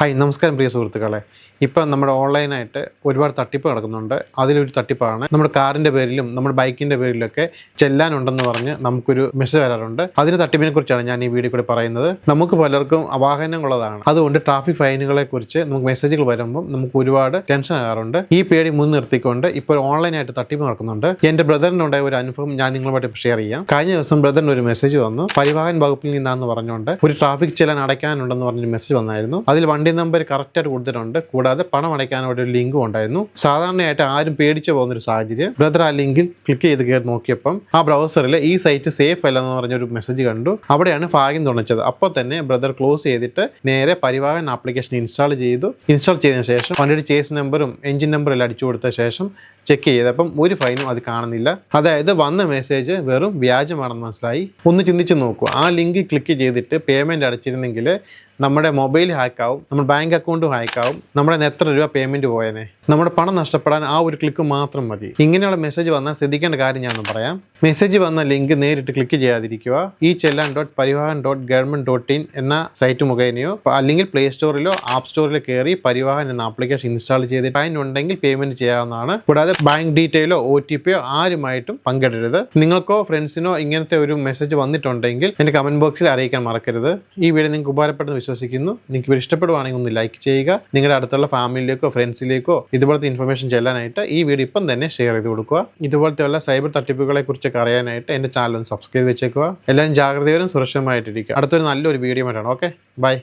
Hi നമസ്കാരം പ്രിയ സുഹൃത്തുക്കളെ. ഇപ്പം നമ്മുടെ ഓൺലൈനായിട്ട് ഒരുപാട് തട്ടിപ്പ് നടക്കുന്നുണ്ട്. അതിലൊരു തട്ടിപ്പാണ് നമ്മുടെ കാറിൻ്റെ പേരിലും നമ്മുടെ ബൈക്കിൻ്റെ പേരിലൊക്കെ ചെല്ലാനുണ്ടെന്ന് പറഞ്ഞ് നമുക്കൊരു മെസ്സേജ് വരാറുണ്ട്. അതിന് തട്ടിപ്പിനെ കുറിച്ചാണ് ഞാൻ ഈ വീഡിയോ കൂടെ പറയുന്നത്. നമുക്ക് പലർക്കും വാഹനങ്ങളുള്ളതാണ്. അതുകൊണ്ട് ട്രാഫിക് ഫൈനുകളെ കുറിച്ച് നമുക്ക് മെസ്സേജുകൾ വരുമ്പം നമുക്ക് ഒരുപാട് ടെൻഷൻ ആകാറുണ്ട്. ഈ പേടി മുൻനിർത്തിക്കൊണ്ട് ഇപ്പോൾ ഓൺലൈനായിട്ട് തട്ടിപ്പ് നടക്കുന്നുണ്ട്. എൻ്റെ ബ്രദറിനുണ്ടായ ഒരു അനുഭവം ഞാൻ നിങ്ങളുമായിട്ട് ഷെയർ ചെയ്യാം. കഴിഞ്ഞ ദിവസം ബ്രദറിന് ഒരു മെസ്സേജ് വന്നു. പരിവാഹൻ വകുപ്പിൽ നിന്നാന്ന് പറഞ്ഞുകൊണ്ട് ഒരു ട്രാഫിക് ചെല്ലാൻ അടയ്ക്കാനുണ്ടെന്ന് പറഞ്ഞൊരു മെസ്സേജ് വന്നായിരുന്നു. അതിൽ വണ്ടി നമ്പർ കറക്റ്റായിട്ട് കൊടുത്തിട്ടുണ്ട്. കൂടാതെ പണം അടയ്ക്കാനായിട്ട് ഒരു ലിങ്കും ഉണ്ടായിരുന്നു. സാധാരണയായിട്ട് ആരും പേടിച്ചു പോകുന്നൊരു സാഹചര്യം. ബ്രദർ ആ ലിങ്കിൽ ക്ലിക്ക് ചെയ്ത് കയറി നോക്കിയപ്പം ആ ബ്രൗസറിൽ ഈ സൈറ്റ് സേഫ് അല്ലെന്ന് പറഞ്ഞൊരു മെസ്സേജ് കണ്ടു. അവിടെയാണ് ഭാഗ്യം തുണച്ചത്. അപ്പോൾ തന്നെ ബ്രദർ ക്ലോസ് ചെയ്തിട്ട് നേരെ പരിവാഹൻ ആപ്ലിക്കേഷൻ ഇൻസ്റ്റാൾ ചെയ്തതിനു ശേഷം വണ്ടിയുടെ ചേസ് നമ്പറും എഞ്ചിൻ നമ്പറും എല്ലാം അടിച്ചു കൊടുത്ത ശേഷം ചെക്ക് ചെയ്തപ്പം ഒരു ഫൈനും അത് കാണുന്നില്ല. അതായത് വന്ന മെസ്സേജ് വെറും വ്യാജമാണെന്ന് മനസ്സിലായി. ഒന്ന് ചിന്തിച്ച് നോക്കൂ. ആ ലിങ്ക് ക്ലിക്ക് ചെയ്തിട്ട് പേയ്മെൻറ്റ് അടച്ചിരുന്നെങ്കിൽ നമ്മുടെ മൊബൈൽ ഹാക്കാവും, നമ്മുടെ ബാങ്ക് അക്കൗണ്ടും ഹാക്കാവും, നമ്മുടെ എത്ര രൂപ പേയ്മെൻറ്റ് പോയേനെ. നമ്മുടെ പണം നഷ്ടപ്പെടാൻ ആ ഒരു ക്ലിക്ക് മാത്രം മതി. ഇങ്ങനെയുള്ള മെസ്സേജ് വന്നാൽ ശ്രദ്ധിക്കേണ്ട കാര്യം ഞാൻ പറയാം. മെസ്സേജ് വന്ന ലിങ്ക് നേരിട്ട് ക്ലിക്ക് ചെയ്യാതിരിക്കുക. ഈ chellan.parivahan.government.in എന്ന സൈറ്റ് മുഖേനയോ അല്ലെങ്കിൽ പ്ലേ സ്റ്റോറിലോ ആപ്പ് സ്റ്റോറിലോ കയറി പരിവാഹൻ എന്ന ആപ്ലിക്കേഷൻ ഇൻസ്റ്റാൾ ചെയ്തിട്ട് ഫൈൻ ഉണ്ടെങ്കിൽ പേയ്മെൻറ്റ് ചെയ്യാവുന്നതാണ്. കൂടാതെ ബാങ്ക് ഡീറ്റെയിലോ OTP ആരുമായിട്ടും പങ്കിടരുത്. നിങ്ങൾക്കോ ഫ്രണ്ട്സിനോ ഇങ്ങനത്തെ ഒരു മെസ്സേജ് വന്നിട്ടുണ്ടെങ്കിൽ എൻ്റെ കമൻറ്റ് ബോക്സിൽ അറിയിക്കാൻ മറക്കരുത്. ഈ വീഡിയോ നിങ്ങൾക്ക് ഉപകാരപ്പെടുന്ന വിശ്വസിക്കുന്നു. നിങ്ങൾക്ക് ഇഷ്ടപ്പെടുവാണെങ്കിൽ ഒന്ന് ലൈക്ക് ചെയ്യുക. നിങ്ങളുടെ അടുത്തുള്ള ഫാമിലിയിലേക്കോ ഫ്രണ്ട്സിലേക്കോ ഇതുപോലത്തെ ഇൻഫർമേഷൻ ചെല്ലാനായിട്ട് ഈ വീഡിയോ ഇപ്പം തന്നെ ഷെയർ ചെയ്ത് കൊടുക്കുക. ഇതുപോലത്തെയുള്ള സൈബർ തട്ടിപ്പുകളെ കുറിച്ചൊക്കെ അറിയാനായിട്ട് എൻ്റെ ചാനൽ ഒന്ന് സബ്സ്ക്രൈബ് വെച്ചേക്കുക. എല്ലാവരും ജാഗ്രതയോടും സുരക്ഷിതമായിട്ടിരിക്കുക. അടുത്തൊരു നല്ലൊരു വീഡിയോ ആയിട്ടാണ്. Okay, by.